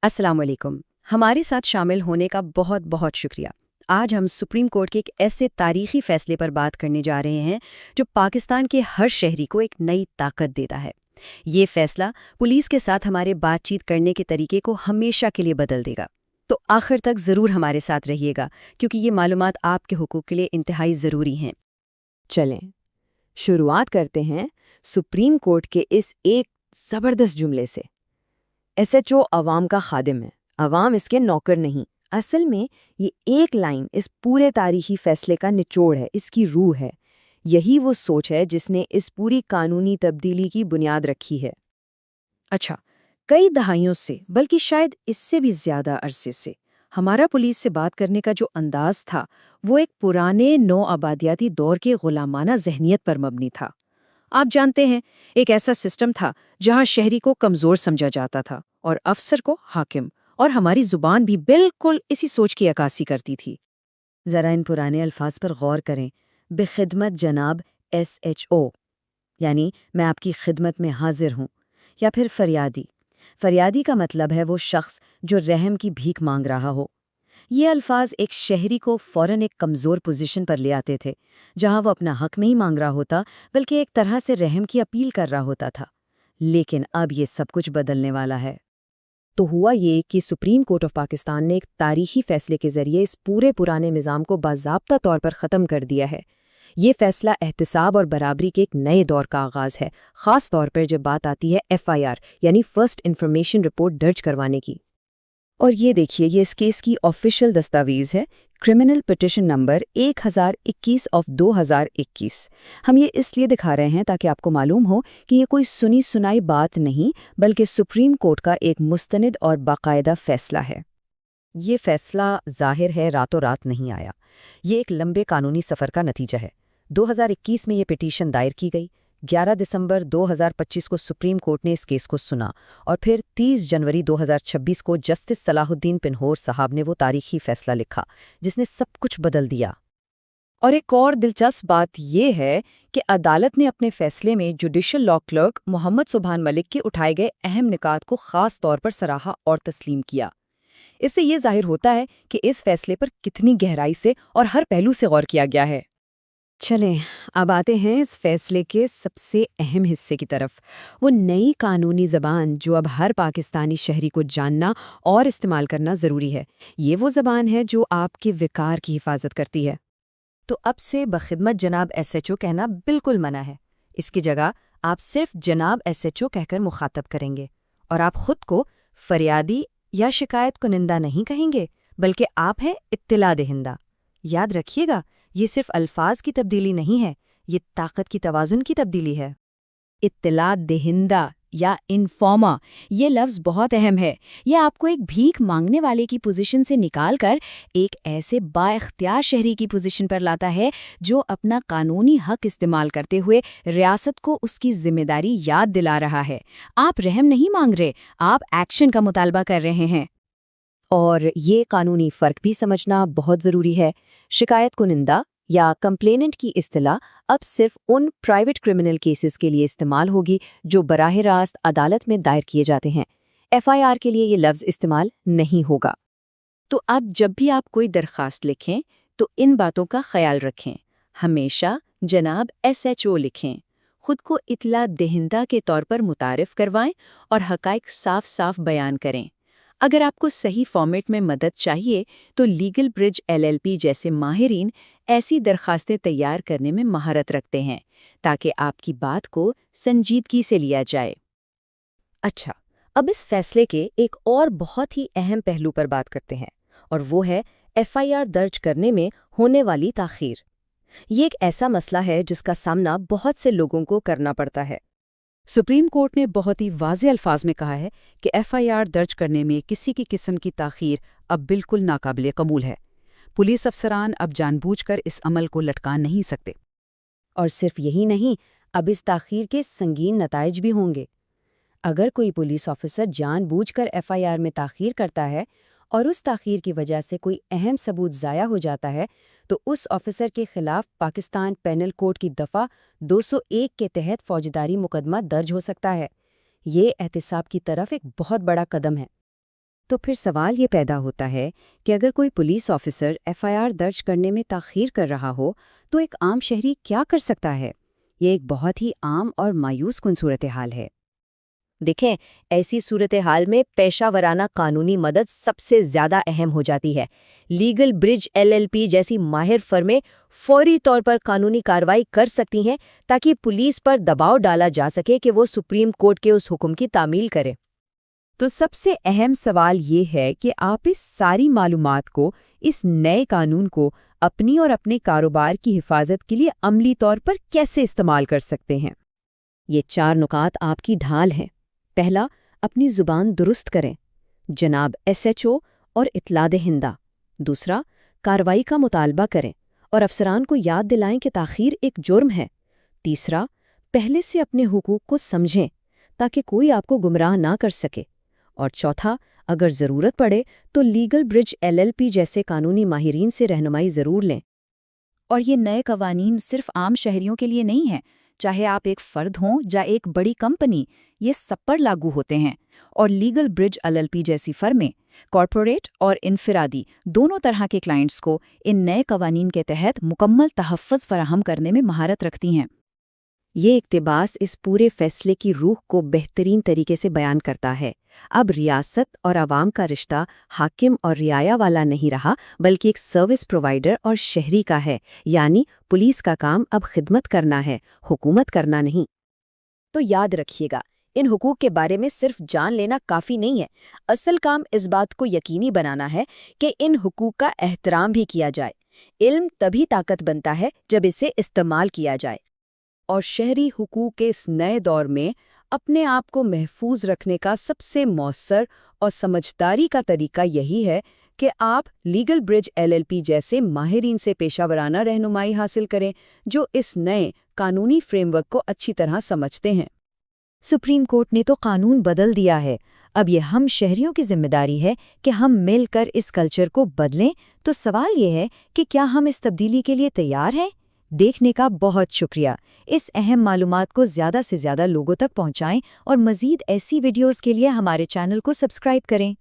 السلام علیکم۔ ہمارے ساتھ شامل ہونے کا بہت بہت شکریہ۔ آج ہم سپریم کورٹ کے ایک ایسے تاریخی فیصلے پر بات کرنے جا رہے ہیں جو پاکستان کے ہر شہری کو ایک نئی طاقت دیتا ہے۔ یہ فیصلہ پولیس کے ساتھ ہمارے بات چیت کرنے کے طریقے کو ہمیشہ کے لیے بدل دے گا۔ تو آخر تک ضرور ہمارے ساتھ رہیے گا کیونکہ یہ معلومات آپ کے حقوق کے لیے انتہائی ضروری ہیں۔ چلیں شروعات کرتے ہیں سپریم کورٹ کے اس ایک زبردست جملے سے۔ ایس ایچ او عوام کا خادم ہے، عوام اس کے نوکر نہیں۔ اصل میں یہ ایک لائن اس پورے تاریخی فیصلے کا نچوڑ ہے، اس کی روح ہے۔ یہی وہ سوچ ہے جس نے اس پوری قانونی تبدیلی کی بنیاد رکھی ہے۔ اچھا، کئی دہائیوں سے بلکہ شاید اس سے بھی زیادہ عرصے سے ہمارا پولیس سے بات کرنے کا جو انداز تھا وہ ایک پرانے نو آبادیاتی دور کے غلامانہ ذہنیت پر مبنی تھا۔ آپ جانتے ہیں، ایک ایسا سسٹم تھا جہاں شہری کو کمزور سمجھا جاتا تھا اور افسر کو حاکم، اور ہماری زبان بھی بالکل اسی سوچ کی عکاسی کرتی تھی۔ ذرا ان پرانے الفاظ پر غور کریں۔ بخدمت جناب ایس ایچ او، یعنی میں آپ کی خدمت میں حاضر ہوں، یا پھر فریادی۔ فریادی کا مطلب ہے وہ شخص جو رحم کی بھیک مانگ رہا ہو۔ یہ الفاظ ایک شہری کو فوراً ایک کمزور پوزیشن پر لے آتے تھے، جہاں وہ اپنا حق نہیں مانگ رہا ہوتا بلکہ ایک طرح سے رحم کی اپیل کر رہا ہوتا تھا۔ لیکن اب یہ سب کچھ بدلنے والا ہے۔ تو ہوا یہ کہ سپریم کورٹ آف پاکستان نے ایک تاریخی فیصلے کے ذریعے اس پورے پرانے نظام کو باضابطہ طور پر ختم کر دیا ہے۔ یہ فیصلہ احتساب اور برابری کے ایک نئے دور کا آغاز ہے، خاص طور پر جب بات آتی ہے FIR یعنی فرسٹ انفارمیشن رپورٹ درج کروانے کی۔ اور یہ دیکھیے، یہ اس کیس کی آفیشیل دستاویز ہے، کرمنل پٹیشن نمبر 1021/2021۔ ہم یہ اس لیے دکھا رہے ہیں تاکہ آپ کو معلوم ہو کہ یہ کوئی سنی سنائی بات نہیں بلکہ سپریم کورٹ کا ایک مستند اور باقاعدہ فیصلہ ہے۔ یہ فیصلہ ظاہر ہے راتوں رات نہیں آیا، یہ ایک لمبے قانونی سفر کا نتیجہ ہے۔ 2021 میں یہ پٹیشن دائر کی گئی، 11 دسمبر 2025 کو سپریم کورٹ نے اس کیس کو سنا، اور پھر 30 جنوری 2026 کو جسٹس صلاح الدین پنہور صاحب نے وہ تاریخی فیصلہ لکھا جس نے سب کچھ بدل دیا۔ اور ایک اور دلچسپ بات یہ ہے کہ عدالت نے اپنے فیصلے میں جوڈیشل لاء کلرک محمد سبحان ملک کے اٹھائے گئے اہم نکات کو خاص طور پر سراہا اور تسلیم کیا۔ اس سے یہ ظاہر ہوتا ہے کہ اس فیصلے پر کتنی گہرائی سے اور ہر پہلو سے غور کیا گیا ہے۔ چلیں اب آتے ہیں اس فیصلے کے سب سے اہم حصے کی طرف، وہ نئی قانونی زبان جو اب ہر پاکستانی شہری کو جاننا اور استعمال کرنا ضروری ہے۔ یہ وہ زبان ہے جو آپ کے وقار کی حفاظت کرتی ہے۔ تو اب سے بخدمت جناب ایس ایچ او کہنا بالکل منع ہے۔ اس کی جگہ آپ صرف جناب ایس ایچ او کہہ کر مخاطب کریں گے، اور آپ خود کو فریادی یا شکایت کنندہ نہیں کہیں گے بلکہ آپ ہیں اطلاع دہندہ۔ یاد رکھیے گا، یہ صرف الفاظ کی تبدیلی نہیں ہے، یہ طاقت کی توازن کی تبدیلی ہے۔ اطلاع دہندہ یا انفارما، یہ لفظ بہت اہم ہے۔ یہ آپ کو ایک بھیک مانگنے والے کی پوزیشن سے نکال کر ایک ایسے با اختیار شہری کی پوزیشن پر لاتا ہے جو اپنا قانونی حق استعمال کرتے ہوئے ریاست کو اس کی ذمہ داری یاد دلا رہا ہے۔ آپ رحم نہیں مانگ رہے، آپ ایکشن کا مطالبہ کر رہے ہیں۔ اور یہ قانونی فرق بھی سمجھنا بہت ضروری ہے۔ شکایت کنندہ یا کمپلیننٹ کی اصطلاح اب صرف ان پرائیویٹ کرمنل کیسز کے لیے استعمال ہوگی جو براہ راست عدالت میں دائر کیے جاتے ہیں۔ FIR کے لیے یہ لفظ استعمال نہیں ہوگا۔ تو اب جب بھی آپ کوئی درخواست لکھیں تو ان باتوں کا خیال رکھیں۔ ہمیشہ جناب ایس ایچ او لکھیں، خود کو اطلاع دہندہ کے طور پر متعارف کروائیں اور حقائق صاف صاف بیان کریں۔ اگر آپ کو صحیح فارمیٹ میں مدد چاہیے تو لیگل برج LLP جیسے ماہرین ایسی درخواستیں تیار کرنے میں مہارت رکھتے ہیں تاکہ آپ کی بات کو سنجیدگی سے لیا جائے۔ اچھا، اب اس فیصلے کے ایک اور بہت ہی اہم پہلو پر بات کرتے ہیں، اور وہ ہے FIR درج کرنے میں ہونے والی تاخیر۔ یہ ایک ایسا مسئلہ ہے جس کا سامنا بہت سے لوگوں کو کرنا پڑتا ہے۔ سپریم کورٹ نے بہت ہی واضح الفاظ میں کہا ہے کہ FIR درج کرنے میں کسی کی قسم کی تاخیر اب بالکل ناقابل قبول ہے۔ پولیس افسران اب جان بوجھ کر اس عمل کو لٹکا نہیں سکتے۔ اور صرف یہی نہیں، اب اس تاخیر کے سنگین نتائج بھی ہوں گے۔ اگر کوئی پولیس آفیسر جان بوجھ کر FIR میں تاخیر کرتا ہے اور اس تاخیر کی وجہ سے کوئی اہم ثبوت ضائع ہو جاتا ہے تو اس آفیسر کے خلاف پاکستان پینل کوڈ کی دفعہ 201 کے تحت فوجداری مقدمہ درج ہو سکتا ہے۔ یہ احتساب کی طرف ایک بہت بڑا قدم ہے۔ تو پھر سوال یہ پیدا ہوتا ہے کہ اگر کوئی پولیس آفیسر FIR درج کرنے میں تاخیر کر رہا ہو تو ایک عام شہری کیا کر سکتا ہے؟ یہ ایک بہت ہی عام اور مایوس کن صورتحال ہے۔ دیکھیں، ایسی صورتحال میں پیشہ ورانہ قانونی مدد سب سے زیادہ اہم ہو جاتی ہے۔ لیگل برج LLP جیسی ماہر فرمیں فوری طور پر قانونی کارروائی کر سکتی ہیں تاکہ پولیس پر دباؤ ڈالا جا سکے کہ وہ سپریم کورٹ کے اس حکم کی تعمیل کرے۔ تو سب سے اہم سوال یہ ہے کہ آپ اس ساری معلومات کو، اس نئے قانون کو اپنی اور اپنے کاروبار کی حفاظت کے لیے عملی طور پر کیسے استعمال کر سکتے ہیں؟ یہ 4 نکات آپ کی ڈھال ہیں۔ پہلا، اپنی زبان درست کریں، جناب SHO اور اطلاع دہندہ۔ دوسرا، کارروائی کا مطالبہ کریں اور افسران کو یاد دلائیں کہ تاخیر ایک جرم ہے۔ تیسرا، پہلے سے اپنے حقوق کو سمجھیں تاکہ کوئی آپ کو گمراہ نہ کر سکے۔ اور چوتھا، اگر ضرورت پڑے تو لیگل برج LLP جیسے قانونی ماہرین سے رہنمائی ضرور لیں۔ اور یہ نئے قوانین صرف عام شہریوں کے لیے نہیں ہیں، چاہے آپ ایک فرد ہوں یا ایک بڑی کمپنی، یہ سب پر لاگو ہوتے ہیں۔ اور لیگل برج LLP جیسی فرمیں کارپوریٹ اور انفرادی دونوں طرح کے کلائنٹس کو ان نئے قوانین کے تحت مکمل تحفظ فراہم کرنے میں مہارت رکھتی ہیں۔ یہ اقتباس اس پورے فیصلے کی روح کو بہترین طریقے سے بیان کرتا ہے۔ اب ریاست اور عوام کا رشتہ حاکم اور رعایا والا نہیں رہا، بلکہ ایک سروس پرووائیڈر اور شہری کا ہے، یعنی پولیس کا کام اب خدمت کرنا ہے، حکومت کرنا نہیں۔ تو یاد رکھیے گا، ان حقوق کے بارے میں صرف جان لینا کافی نہیں ہے۔ اصل کام اس بات کو یقینی بنانا ہے کہ ان حقوق کا احترام بھی کیا جائے۔ علم تبھی طاقت بنتا ہے جب اسے استعمال کیا جائے۔ اور شہری حقوق کے اس نئے دور میں اپنے آپ کو محفوظ رکھنے کا سب سے مؤثر اور سمجھداری کا طریقہ یہی ہے کہ آپ لیگل برج LLP جیسے ماہرین سے پیشہ ورانہ رہنمائی حاصل کریں جو اس نئے قانونی فریم ورک کو اچھی طرح سمجھتے ہیں۔ سپریم کورٹ نے تو قانون بدل دیا ہے، اب یہ ہم شہریوں کی ذمہ داری ہے کہ ہم مل کر اس کلچر کو بدلیں۔ تو سوال یہ ہے کہ کیا ہم اس تبدیلی کے لیے تیار ہیں؟ دیکھنے کا بہت شکریہ۔ اس اہم معلومات کو زیادہ سے زیادہ لوگوں تک پہنچائیں اور مزید ایسی ویڈیوز کے لیے ہمارے چینل کو سبسکرائب کریں۔